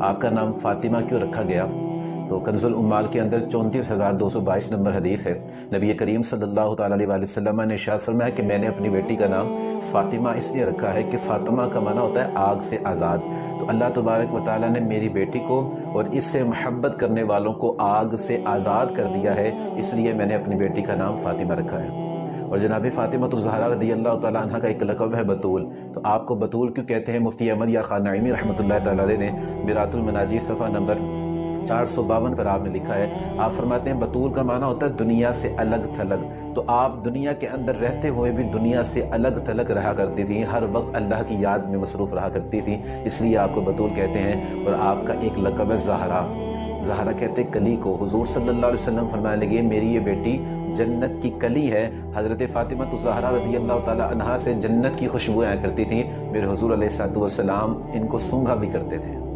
آپ کا نام فاطمہ کیوں رکھا گیا؟ تو کنز الامال کے اندر 34,222 نمبر حدیث ہے۔ نبی کریم صلی اللہ تعالیٰ علیہ وسلم نے ارشاد فرمایا کہ میں نے اپنی بیٹی کا نام فاطمہ اس لیے رکھا ہے کہ فاطمہ کا معنی ہوتا ہے آگ سے آزاد۔ تو اللہ تبارک و تعالیٰ نے میری بیٹی کو اور اس سے محبت کرنے والوں کو آگ سے آزاد کر دیا ہے، اس لیے میں نے اپنی بیٹی کا نام فاطمہ رکھا ہے۔ اور جناب فاطمہ الزہرا رضی اللہ تعالیٰ عنہ کا ایک لقب ہے بطول۔ تو آپ کو بطول کیوں کہتے ہیں؟ مفتی احمد یار خان نعیمی رحمۃ اللہ تعالیٰ علیہ نے میرات المناجی صفحہ نمبر 452 پر آپ نے لکھا ہے، آپ فرماتے ہیں بطول کا معنی ہوتا ہے دنیا سے الگ تھلگ۔ تو آپ دنیا کے اندر رہتے ہوئے بھی دنیا سے الگ تھلگ رہا کرتی تھیں، ہر وقت اللہ کی یاد میں مصروف رہا کرتی تھیں، اس لیے آپ کو بطول کہتے ہیں۔ اور آپ کا ایک لقب ہے زہرا۔ زہرا کہتے ہیں کلی کو۔ حضور صلی اللہ علیہ وسلم فرمانے لگے میری یہ بیٹی جنت کی کلی ہے۔ حضرت فاطمہ الزہرا رضی اللہ تعالی عنہا سے جنت کی خوشبوئیں آیا کرتی تھیں، میرے حضور علیہ الصلوۃ والسلام ان کو سونگھا بھی کرتے تھے۔